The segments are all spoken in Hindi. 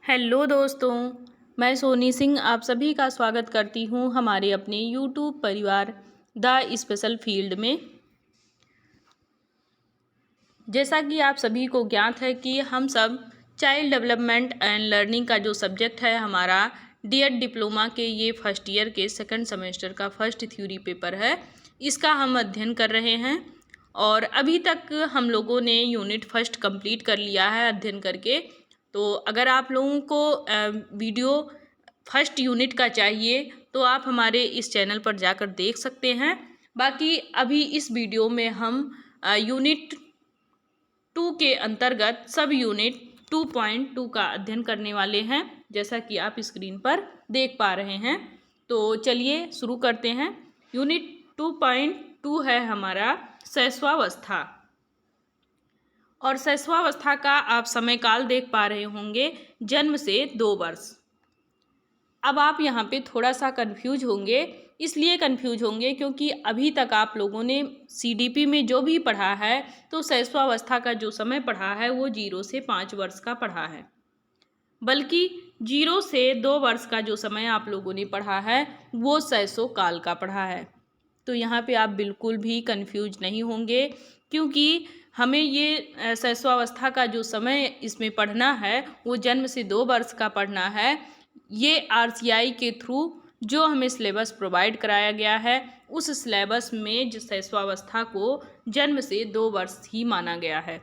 हेलो दोस्तों, मैं सोनी सिंह आप सभी का स्वागत करती हूँ हमारे अपने यूट्यूब परिवार द स्पेशल फील्ड में। जैसा कि आप सभी को ज्ञात है कि हम सब चाइल्ड डेवलपमेंट एंड लर्निंग का जो सब्जेक्ट है हमारा डीएड डिप्लोमा के ये फर्स्ट ईयर के सेकंड सेमेस्टर का फर्स्ट थ्योरी पेपर है, इसका हम अध्ययन कर रहे हैं। और अभी तक हम लोगों ने यूनिट फर्स्ट कंप्लीट कर लिया है अध्ययन करके। तो अगर आप लोगों को वीडियो फर्स्ट यूनिट का चाहिए तो आप हमारे इस चैनल पर जाकर देख सकते हैं। बाकी अभी इस वीडियो में हम यूनिट 2 के अंतर्गत सब यूनिट 2.2 का अध्ययन करने वाले हैं, जैसा कि आप स्क्रीन पर देख पा रहे हैं। तो चलिए शुरू करते हैं। यूनिट 2.2 है हमारा शैशवावस्था, और शैशवावस्था का आप समय काल देख पा रहे होंगे जन्म से 2 वर्ष। अब आप यहाँ पे थोड़ा सा कंफ्यूज होंगे, इसलिए कंफ्यूज होंगे क्योंकि अभी तक आप लोगों ने सीडीपी में जो भी पढ़ा है तो शैशवावस्था का जो समय पढ़ा है वो 0 से 5 वर्ष का पढ़ा है, बल्कि 0 से 2 वर्ष का जो समय आप लोगों ने पढ़ा है वो शैशव काल का पढ़ा है। तो यहाँ पे आप बिल्कुल भी कंफ्यूज नहीं होंगे, क्योंकि हमें ये शैशवावस्था का जो समय इसमें पढ़ना है वो जन्म से 2 वर्ष का पढ़ना है। ये आरसीआई के थ्रू जो हमें सिलेबस प्रोवाइड कराया गया है उस सिलेबस में जो शैशवावस्था को जन्म से 2 वर्ष ही माना गया है।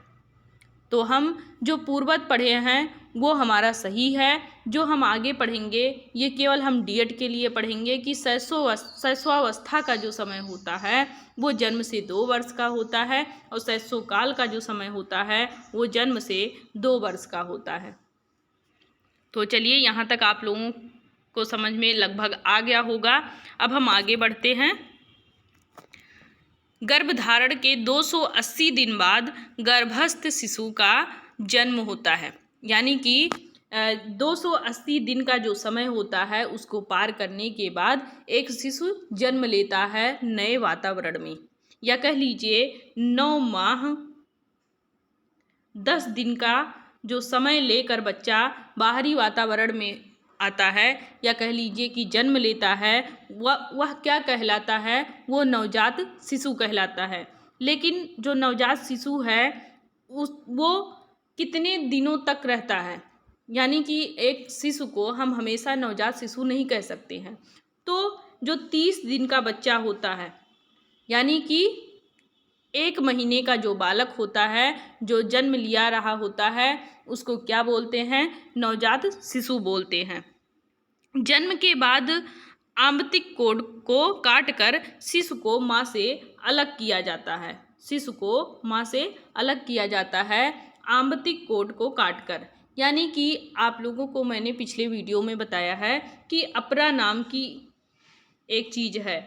तो हम जो पूर्ववत पढ़े हैं वो हमारा सही है। जो हम आगे पढ़ेंगे ये केवल हम डीएड के लिए पढ़ेंगे कि शैशवावस्था का जो समय होता है वो जन्म से 2 वर्ष का होता है, और शैशव काल का जो समय होता है वो जन्म से 2 वर्ष का होता है। तो चलिए, यहाँ तक आप लोगों को समझ में लगभग आ गया होगा। अब हम आगे बढ़ते हैं। गर्भधारण के 280 दिन बाद गर्भस्थ शिशु का जन्म होता है, यानी कि 280 दिन का जो समय होता है उसको पार करने के बाद एक शिशु जन्म लेता है नए वातावरण में, या कह लीजिए 9 माह 10 दिन का जो समय लेकर बच्चा बाहरी वातावरण में आता है, या कह लीजिए कि जन्म लेता है, वह क्या कहलाता है? वो नवजात शिशु कहलाता है। लेकिन जो नवजात शिशु है वो कितने दिनों तक रहता है, यानी कि एक शिशु को हम हमेशा नवजात शिशु नहीं कह सकते हैं। तो जो 30 दिन का बच्चा होता है, यानी कि 1 महीने का जो बालक होता है जो जन्म लिया रहा होता है उसको क्या बोलते हैं? नवजात शिशु बोलते हैं। जन्म के बाद आंतरिक कोड को काटकर शिशु को माँ से अलग किया जाता है। शिशु को माँ से अलग किया जाता है आंतरिक कोड को काटकर, यानी कि आप लोगों को मैंने पिछले वीडियो में बताया है कि अपरा नाम की एक चीज़ है,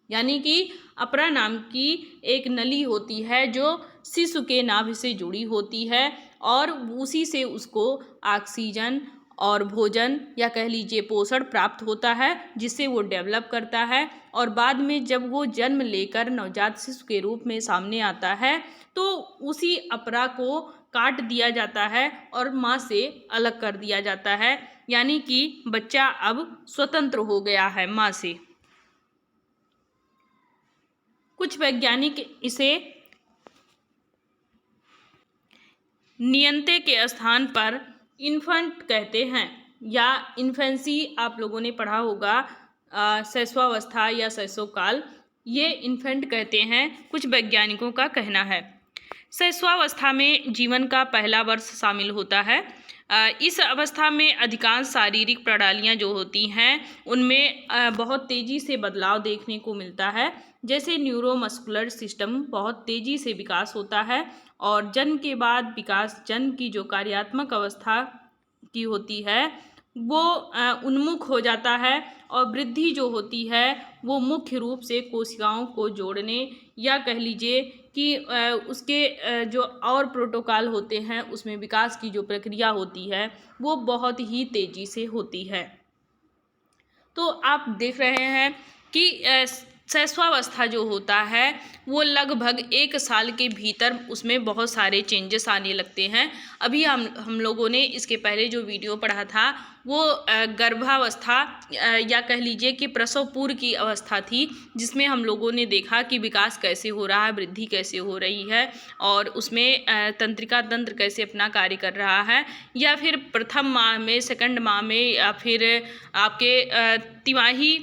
यानी कि अपरा नाम की एक नली होती है जो शिशु के नाभि से जुड़ी होती है, और उसी से उसको ऑक्सीजन और भोजन या कह लीजिए पोषण प्राप्त होता है, जिससे वो डेवलप करता है। और बाद में जब वो जन्म लेकर नवजात शिशु के रूप में सामने आता है तो उसी अपरा को काट दिया जाता है और माँ से अलग कर दिया जाता है, यानी कि बच्चा अब स्वतंत्र हो गया है माँ से। कुछ वैज्ञानिक इसे नियंत्रण के स्थान पर इन्फेंट कहते हैं, या इन्फेंसी आप लोगों ने पढ़ा होगा, शैशवावस्था या शैशव काल, ये इन्फेंट कहते हैं, कुछ वैज्ञानिकों का कहना है। शैशवावस्था में जीवन का पहला वर्ष शामिल होता है। इस अवस्था में अधिकांश शारीरिक प्रणालियाँ जो होती हैं उनमें बहुत तेज़ी से बदलाव देखने को मिलता है, जैसे न्यूरोमस्कुलर सिस्टम बहुत तेज़ी से विकास होता है, और जन्म के बाद विकास जन्म की जो कार्यात्मक अवस्था की होती है वो उन्मुख हो जाता है, और वृद्धि जो होती है वो मुख्य रूप से कोशिकाओं को जोड़ने या कह लीजिए कि उसके जो और प्रोटोकॉल होते हैं उसमें विकास की जो प्रक्रिया होती है वो बहुत ही तेज़ी से होती है। तो आप देख रहे हैं कि शैशवावस्था जो होता है वो लगभग 1 साल के भीतर उसमें बहुत सारे चेंजेस आने लगते हैं। अभी हम लोगों ने इसके पहले जो वीडियो पढ़ा था वो गर्भावस्था या कह लीजिए कि प्रसव पूर्व की अवस्था थी, जिसमें हम लोगों ने देखा कि विकास कैसे हो रहा है, वृद्धि कैसे हो रही है और उसमें तंत्रिका तंत्र कैसे अपना कार्य कर रहा है, या फिर प्रथम माह में, सेकंड माह में, या फिर आपके तिमाही,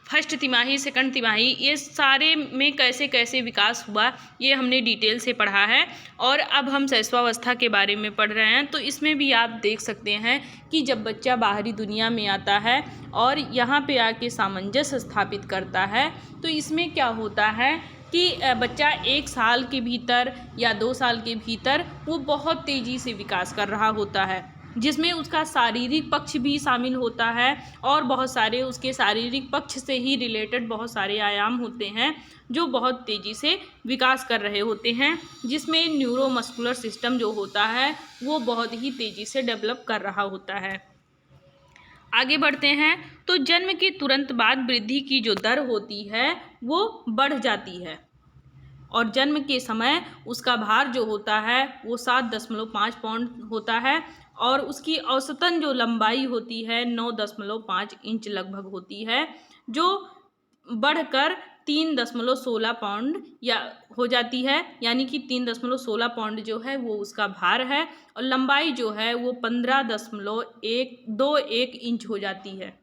फर्स्ट तिमाही, सेकंड तिमाही, ये सारे में कैसे कैसे विकास हुआ, ये हमने डिटेल से पढ़ा है। और अब हम शैशवावस्था के बारे में पढ़ रहे हैं। तो इसमें भी आप देख सकते हैं कि जब बच्चा बाहरी दुनिया में आता है और यहाँ पे आके सामंजस्य स्थापित करता है, तो इसमें क्या होता है कि बच्चा 1 साल के भीतर या 2 साल के भीतर वो बहुत तेज़ी से विकास कर रहा होता है, जिसमें उसका शारीरिक पक्ष भी शामिल होता है और बहुत सारे उसके शारीरिक पक्ष से ही रिलेटेड बहुत सारे आयाम होते हैं जो बहुत तेज़ी से विकास कर रहे होते हैं, जिसमें न्यूरोमस्कुलर सिस्टम जो होता है वो बहुत ही तेज़ी से डेवलप कर रहा होता है। आगे बढ़ते हैं। तो जन्म के तुरंत बाद वृद्धि की जो दर होती है वो बढ़ जाती है और जन्म के समय उसका भार जो होता है वो 7.5 पाउंड होता है और उसकी औसतन जो लंबाई होती है 9.5 इंच लगभग होती है, जो बढ़कर 3.16 पाउंड या हो जाती है, यानी कि 3.16 पाउंड जो है वो उसका भार है और लंबाई जो है वो 15.121 इंच हो जाती है।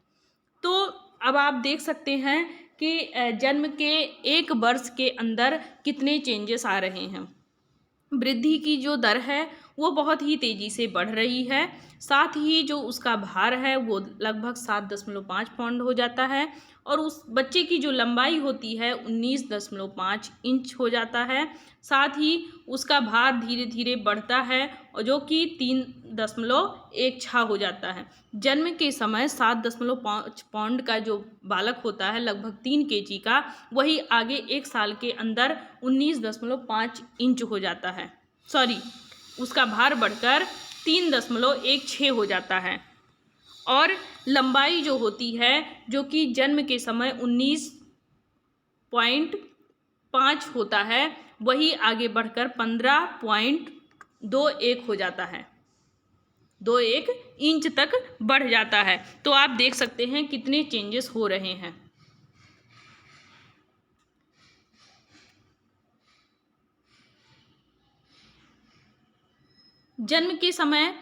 तो अब आप देख सकते हैं कि जन्म के 1 वर्ष के अंदर कितने चेंजेस आ रहे हैं। वृद्धि की जो दर है वो बहुत ही तेज़ी से बढ़ रही है, साथ ही जो उसका भार है वो लगभग 7.5 पाउंड हो जाता है और उस बच्चे की जो लंबाई होती है 19.5 इंच हो जाता है। साथ ही उसका भार धीरे धीरे बढ़ता है और जो कि 3.16 हो जाता है। जन्म के समय 7.5 पाउंड का जो बालक होता है, लगभग 3 केजी का, वही आगे 1 साल के अंदर 19.5 इंच हो जाता है। उसका भार बढ़कर 3.16 हो जाता है और लंबाई जो होती है, जो कि जन्म के समय 19.5 होता है, वही आगे बढ़कर 15.21 हो जाता है, 21 इंच तक बढ़ जाता है। तो आप देख सकते हैं कितने चेंजेस हो रहे हैं। जन्म के समय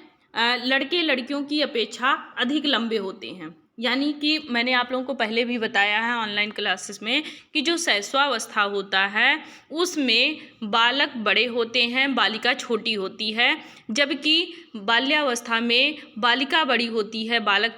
लड़के लड़कियों की अपेक्षा अधिक लंबे होते हैं, यानी कि मैंने आप लोगों को पहले भी बताया है ऑनलाइन क्लासेस में कि जो शैशवावस्था होता है उसमें बालक बड़े होते हैं, बालिका छोटी होती है, जबकि बाल्यावस्था में बालिका बड़ी होती है, बालक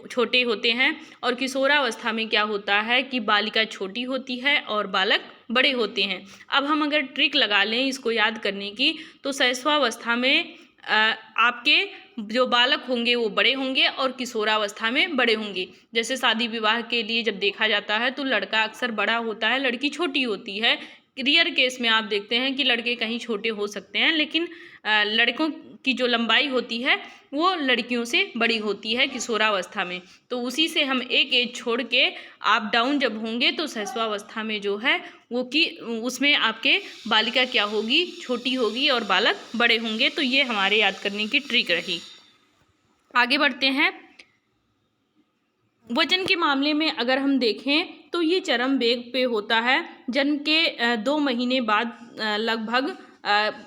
छोटे होते हैं और किशोरावस्था में क्या होता है कि बालिका छोटी होती है और बालक बड़े होते हैं। अब हम अगर ट्रिक लगा लें इसको याद करने की, तो शैशवावस्था में आपके जो बालक होंगे वो बड़े होंगे और किशोरावस्था में बड़े होंगे। जैसे शादी विवाह के लिए जब देखा जाता है तो लड़का अक्सर बड़ा होता है, लड़की छोटी होती है। रियर केस में आप देखते हैं कि लड़के कहीं छोटे हो सकते हैं, लेकिन लड़कों की जो लंबाई होती है वो लड़कियों से बड़ी होती है किशोरावस्था में। तो उसी से हम एक एज छोड़ के आप डाउन जब होंगे तो शैशवावस्था में जो है वो कि उसमें आपके बालिका क्या होगी, छोटी होगी और बालक बड़े होंगे। तो ये हमारे याद करने की ट्रिक रही। आगे बढ़ते हैं। वजन के मामले में अगर हम देखें तो ये चरम वेग पे होता है। जन्म के 2 महीने बाद लगभग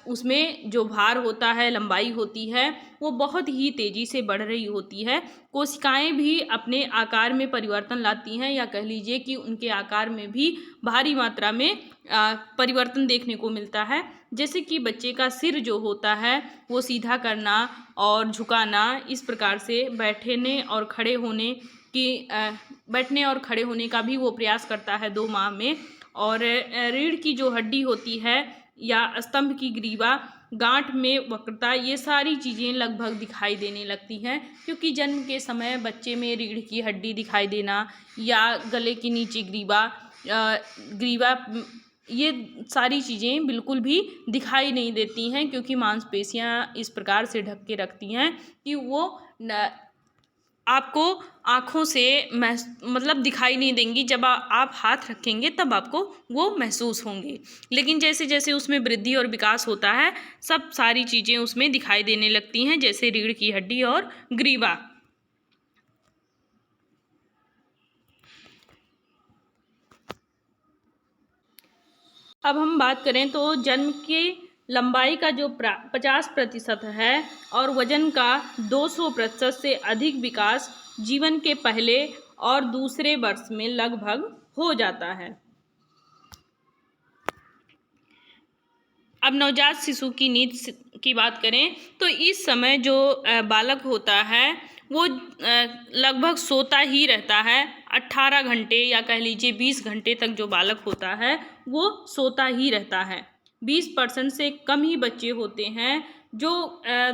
उसमें जो भार होता है, लंबाई होती है, वो बहुत ही तेज़ी से बढ़ रही होती है। कोशिकाएं भी अपने आकार में परिवर्तन लाती हैं, या कह लीजिए कि उनके आकार में भी भारी मात्रा में परिवर्तन देखने को मिलता है। जैसे कि बच्चे का सिर जो होता है वो सीधा करना और झुकाना, इस प्रकार से बैठने और खड़े होने का भी वो प्रयास करता है 2 माह में। और रीढ़ की जो हड्डी होती है या स्तंभ की ग्रीवा, गांठ में वक्रता, ये सारी चीज़ें लगभग दिखाई देने लगती हैं, क्योंकि जन्म के समय बच्चे में रीढ़ की हड्डी दिखाई देना या गले के नीचे ग्रीवा, ये सारी चीज़ें बिल्कुल भी दिखाई नहीं देती हैं, क्योंकि मांसपेशियां इस प्रकार से ढक के रखती हैं कि वो आपको आँखों से मतलब दिखाई नहीं देंगी। जब आप हाथ रखेंगे तब आपको वो महसूस होंगे। लेकिन जैसे जैसे उसमें वृद्धि और विकास होता है, सब सारी चीज़ें उसमें दिखाई देने लगती हैं, जैसे रीढ़ की हड्डी और ग्रीवा। अब हम बात करें तो जन्म की लंबाई का जो 50% है और वजन का 200% से अधिक विकास जीवन के पहले और दूसरे वर्ष में लगभग हो जाता है। अब नवजात शिशु की नींद की बात करें तो इस समय जो बालक होता है वो लगभग सोता ही रहता है। 18 घंटे या कह लीजिए 20 घंटे तक जो बालक होता है वो सोता ही रहता है। 20% से कम ही बच्चे होते हैं जो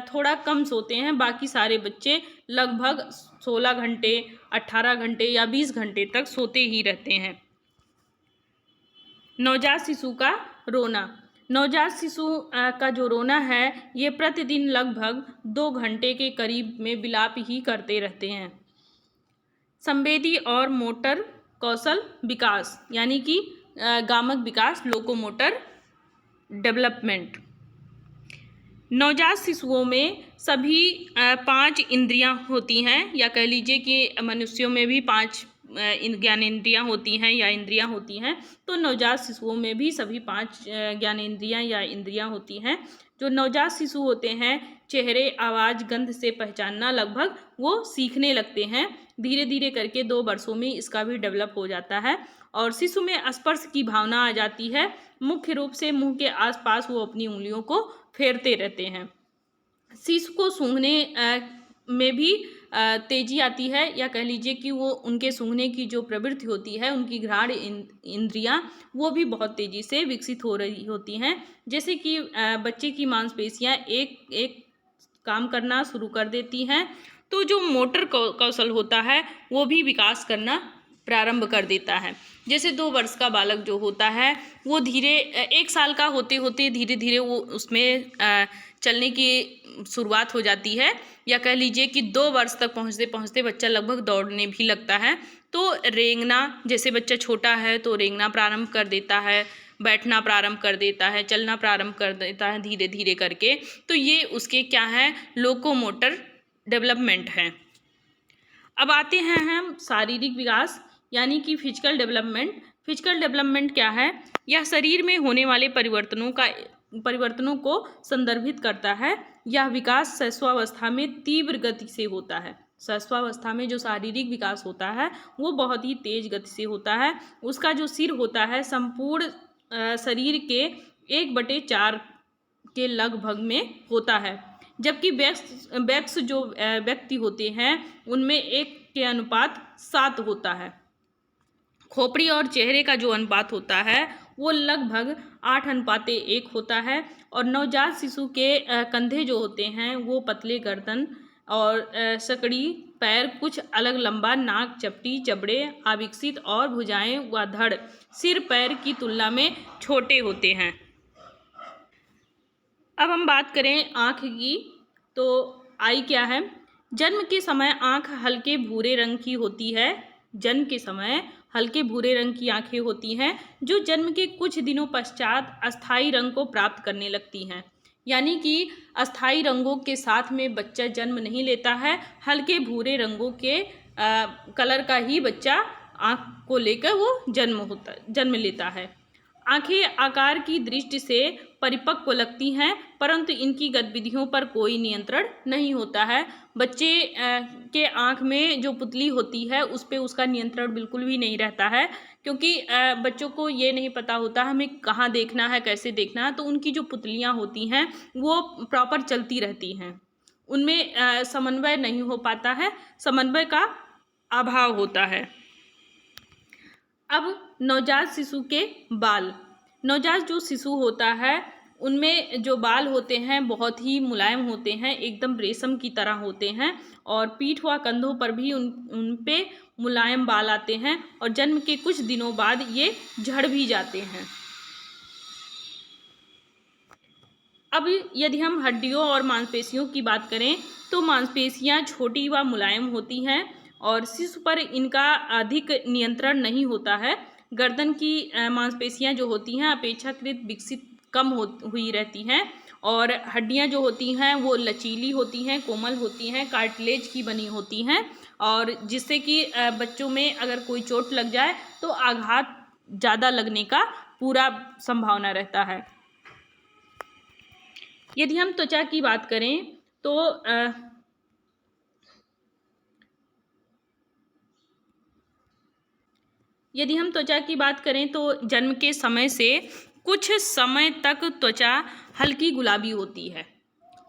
थोड़ा कम सोते हैं। बाकी सारे बच्चे लगभग 16 घंटे, 18 घंटे या 20 घंटे तक सोते ही रहते हैं। नवजात शिशु का रोना। नवजात शिशु का जो रोना है ये प्रतिदिन लगभग 2 घंटे के करीब में विलाप ही करते रहते हैं। संवेदी और मोटर कौशल विकास यानी कि गामक विकास, लोकोमोटर डेवलपमेंट। नवजात शिशुओं में सभी 5 इंद्रियां होती हैं, या कह लीजिए कि मनुष्यों में भी 5 ज्ञानेंद्रियां होती हैं या इंद्रियां होती हैं। तो नवजात शिशुओं में भी सभी 5 ज्ञानेंद्रियां या इंद्रियां होती हैं। जो नवजात शिशु होते हैं चेहरे, आवाज़, गंध से पहचानना लगभग वो सीखने लगते हैं। धीरे धीरे करके 2 वर्षों में इसका भी डेवलप हो जाता है और शिशु में स्पर्श की भावना आ जाती है। मुख्य रूप से मुंह के आसपास वो अपनी उंगलियों को फेरते रहते हैं। शिशु को सूंघने में भी तेजी आती है, या कह लीजिए कि वो उनके सूंघने की जो प्रवृत्ति होती है, उनकी घ्राण इंद्रियां वो भी बहुत तेज़ी से विकसित हो रही होती हैं। जैसे कि बच्चे की मांसपेशियां एक एक काम करना शुरू कर देती हैं, तो जो मोटर कौशल होता है वो भी विकास करना प्रारंभ कर देता है। जैसे 2 वर्ष का बालक जो होता है वो 1 साल का होते होते धीरे धीरे वो उसमें चलने की शुरुआत हो जाती है, या कह लीजिए कि 2 वर्ष तक पहुँचते पहुँचते बच्चा लगभग दौड़ने भी लगता है। तो रेंगना, जैसे बच्चा छोटा है तो रेंगना प्रारंभ कर देता है, बैठना प्रारंभ कर देता है, चलना प्रारंभ कर देता है धीरे धीरे करके। तो ये उसके क्या है, लोकोमोटर डेवलपमेंट है। अब आते हैं हम शारीरिक विकास यानी कि फिजिकल डेवलपमेंट। फिजिकल डेवलपमेंट क्या है? यह शरीर में होने वाले परिवर्तनों को संदर्भित करता है। यह विकास शैशवावस्था में तीव्र गति से होता है। शैशवावस्था में जो शारीरिक विकास होता है वो बहुत ही तेज गति से होता है। उसका जो सिर होता है संपूर्ण शरीर के 1/4 के लगभग में होता है, जबकि वयस्क जो व्यक्ति होते हैं उनमें 1 के अनुपात 7 होता है। खोपड़ी और चेहरे का जो अनुपात होता है वो लगभग 8:1 होता है। और नवजात शिशु के कंधे जो होते हैं वो पतले, गर्दन और सकड़ी, पैर कुछ अलग लंबा, नाक, चपटी, जबड़े अविकसित और भुजाएं व धड़ सिर पैर की तुलना में छोटे होते हैं। अब हम बात करें आँख की, तो आई क्या है? जन्म के समय आँख हल्के भूरे रंग की होती है। जन्म के समय हल्के भूरे रंग की आँखें होती हैं जो जन्म के कुछ दिनों पश्चात अस्थायी रंग को प्राप्त करने लगती हैं। यानी कि अस्थायी रंगों के साथ में बच्चा जन्म नहीं लेता है, हल्के भूरे रंगों के कलर का ही बच्चा आँख को लेकर वो जन्म लेता है। आँखें आकार की दृष्टि से परिपक्व लगती हैं, परंतु इनकी गतिविधियों पर कोई नियंत्रण नहीं होता है। बच्चे के आँख में जो पुतली होती है उस पर उसका नियंत्रण बिल्कुल भी नहीं रहता है, क्योंकि बच्चों को ये नहीं पता होता हमें कहाँ देखना है, कैसे देखना है। तो उनकी जो पुतलियाँ होती हैं वो प्रॉपर चलती रहती हैं, उनमें समन्वय नहीं हो पाता है, समन्वय का अभाव होता है। अब नवजात शिशु के बाल। नवजात जो शिशु होता है उनमें जो बाल होते हैं बहुत ही मुलायम होते हैं, एकदम रेशम की तरह होते हैं, और पीठ व कंधों पर भी उन पे मुलायम बाल आते हैं और जन्म के कुछ दिनों बाद ये झड़ भी जाते हैं। अब यदि हम हड्डियों और मांसपेशियों की बात करें तो मांसपेशियां छोटी व मुलायम होती हैं और शिशु पर इनका अधिक नियंत्रण नहीं होता है। गर्दन की मांसपेशियां जो होती हैं अपेक्षाकृत विकसित कम हुई रहती हैं और हड्डियां जो होती हैं वो लचीली होती हैं, कोमल होती हैं, कार्टिलेज की बनी होती हैं और जिससे कि बच्चों में अगर कोई चोट लग जाए तो आघात ज़्यादा लगने का पूरा संभावना रहता है। यदि हम त्वचा की बात करें तो जन्म के समय से कुछ समय तक त्वचा हल्की गुलाबी होती है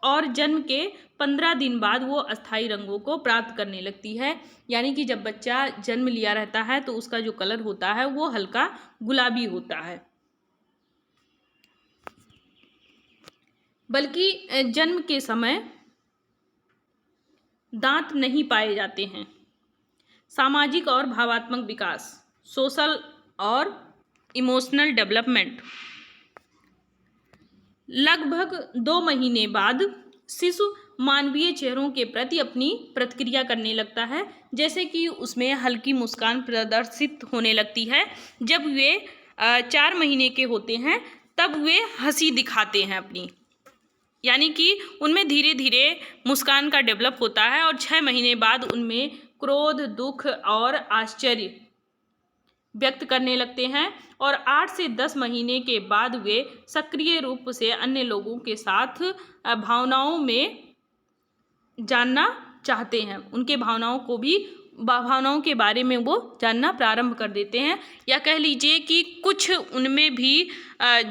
और जन्म के 15 दिन बाद वो अस्थायी रंगों को प्राप्त करने लगती है। यानी कि जब बच्चा जन्म लिया रहता है तो उसका जो कलर होता है वो हल्का गुलाबी होता है। बल्कि जन्म के समय दांत नहीं पाए जाते हैं। सामाजिक और भावात्मक विकास, सोशल और इमोशनल डेवलपमेंट, लगभग 2 महीने बाद शिशु मानवीय चेहरों के प्रति अपनी प्रतिक्रिया करने लगता है, जैसे कि उसमें हल्की मुस्कान प्रदर्शित होने लगती है। जब वे 4 महीने के होते हैं तब वे हंसी दिखाते हैं अपनी, यानी कि उनमें धीरे धीरे मुस्कान का डेवलप होता है और 6 महीने बाद उनमें क्रोध, दुख और आश्चर्य व्यक्त करने लगते हैं और 8 से 10 महीने के बाद वे सक्रिय रूप से अन्य लोगों के साथ भावनाओं में जानना चाहते हैं। उनके भावनाओं के बारे में वो जानना प्रारंभ कर देते हैं, या कह लीजिए कि कुछ उनमें भी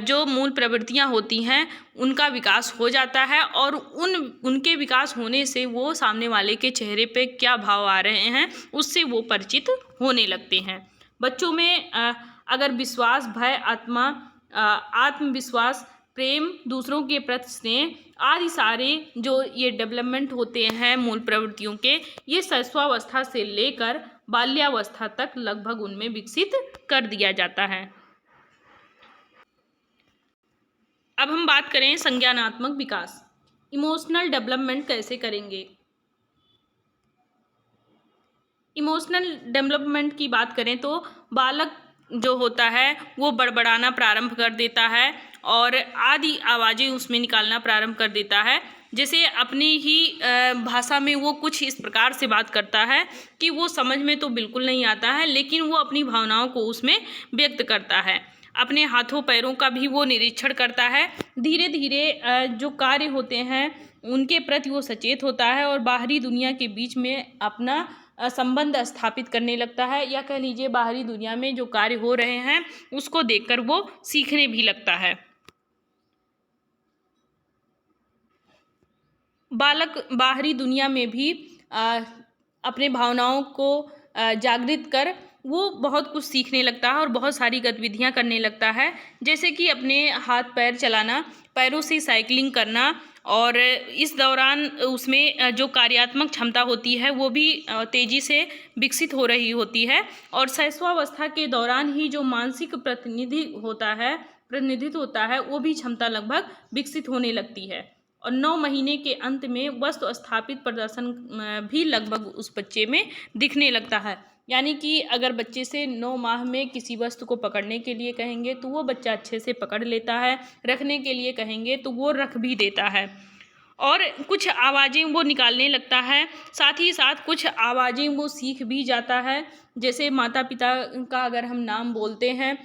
जो मूल प्रवृत्तियां होती हैं उनका विकास हो जाता है और उनके विकास होने से वो सामने वाले के चेहरे पे क्या भाव आ रहे हैं उससे वो परिचित होने लगते हैं। बच्चों में अगर विश्वास, भय, आत्मविश्वास, प्रेम, दूसरों के प्रति स्नेह आदि सारे जो ये डेवलपमेंट होते हैं मूल प्रवृत्तियों के, ये शैशवावस्था से लेकर बाल्यावस्था तक लगभग उनमें विकसित कर दिया जाता है। अब हम बात करें संज्ञानात्मक विकास, इमोशनल डेवलपमेंट कैसे करेंगे। इमोशनल डेवलपमेंट की बात करें तो बालक जो होता है वो बड़बड़ाना प्रारंभ कर देता है और आदि आवाज़ें उसमें निकालना प्रारंभ कर देता है। जैसे अपनी ही भाषा में वो कुछ इस प्रकार से बात करता है कि वो समझ में तो बिल्कुल नहीं आता है, लेकिन वो अपनी भावनाओं को उसमें व्यक्त करता है। अपने हाथों पैरों का भी वो निरीक्षण करता है। धीरे धीरे जो कार्य होते हैं उनके प्रति वो सचेत होता है और बाहरी दुनिया के बीच में अपना संबंध स्थापित करने लगता है, या कह लीजिए बाहरी दुनिया में जो कार्य हो रहे हैं उसको देखकर वो सीखने भी लगता है। बालक बाहरी दुनिया में भी अपने भावनाओं को जागृत कर वो बहुत कुछ सीखने लगता है और बहुत सारी गतिविधियां करने लगता है, जैसे कि अपने हाथ पैर चलाना, पैरों से साइकिलिंग करना, और इस दौरान उसमें जो कार्यात्मक क्षमता होती है वो भी तेज़ी से विकसित हो रही होती है। और शैशवावस्था के दौरान ही जो मानसिक प्रतिनिधित्व होता है वो भी क्षमता लगभग विकसित होने लगती है और 9 महीने के अंत में वस्तु स्थापित प्रदर्शन भी लगभग उस बच्चे में दिखने लगता है। यानी कि अगर बच्चे से 9 माह में किसी वस्तु को पकड़ने के लिए कहेंगे तो वो बच्चा अच्छे से पकड़ लेता है, रखने के लिए कहेंगे तो वो रख भी देता है और कुछ आवाज़ें वो निकालने लगता है। साथ ही साथ कुछ आवाज़ें वो सीख भी जाता है, जैसे माता पिता का अगर हम नाम बोलते हैं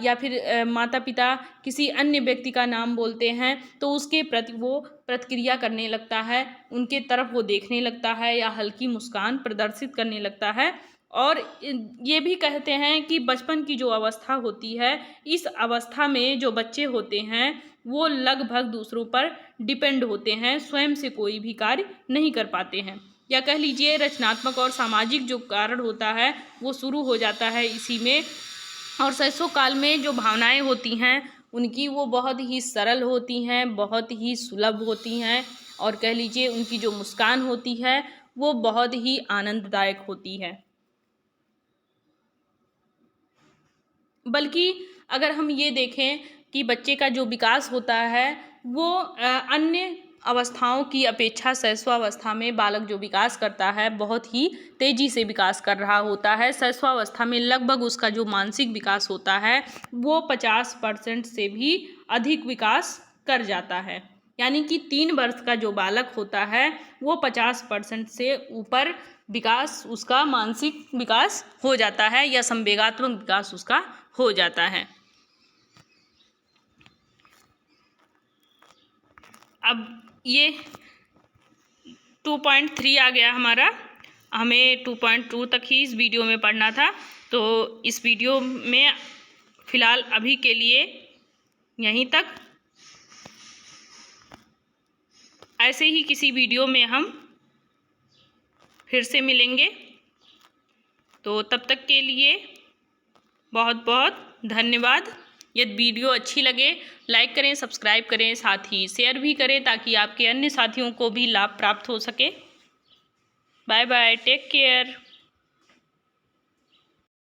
या फिर माता पिता किसी अन्य व्यक्ति का नाम बोलते हैं तो उसके प्रति वो प्रतिक्रिया करने लगता है, उनके तरफ वो देखने लगता है या हल्की मुस्कान प्रदर्शित करने लगता है। और ये भी कहते हैं कि बचपन की जो अवस्था होती है, इस अवस्था में जो बच्चे होते हैं वो लगभग दूसरों पर डिपेंड होते हैं, स्वयं से कोई भी कार्य नहीं कर पाते हैं, या कह लीजिए रचनात्मक और सामाजिक जो कारण होता है वो शुरू हो जाता है इसी में। और शैशव काल में जो भावनाएं होती हैं उनकी वो बहुत ही सरल होती हैं, बहुत ही सुलभ होती हैं, और कह लीजिए उनकी जो मुस्कान होती है वो बहुत ही आनंददायक होती है। बल्कि अगर हम ये देखें कि बच्चे का जो विकास होता है वो अन्य अवस्थाओं की अपेक्षा शैशवावस्था में बालक जो विकास करता है बहुत ही तेज़ी से विकास कर रहा होता है। शैशवावस्था में लगभग उसका जो मानसिक विकास होता है वो 50% से भी अधिक विकास कर जाता है। यानी कि 3 वर्ष का जो बालक होता है वो 50% से ऊपर विकास उसका मानसिक विकास हो जाता है या संवेगात्मक विकास उसका हो जाता है। अब ये 2.3 आ गया हमारा, हमें 2.2 तक ही इस वीडियो में पढ़ना था, तो इस वीडियो में फ़िलहाल अभी के लिए यहीं तक। ऐसे ही किसी वीडियो में हम फिर से मिलेंगे, तो तब तक के लिए बहुत बहुत धन्यवाद। यदि वीडियो अच्छी लगे लाइक करें, सब्सक्राइब करें, साथ ही शेयर भी करें ताकि आपके अन्य साथियों को भी लाभ प्राप्त हो सके। Bye bye, take care.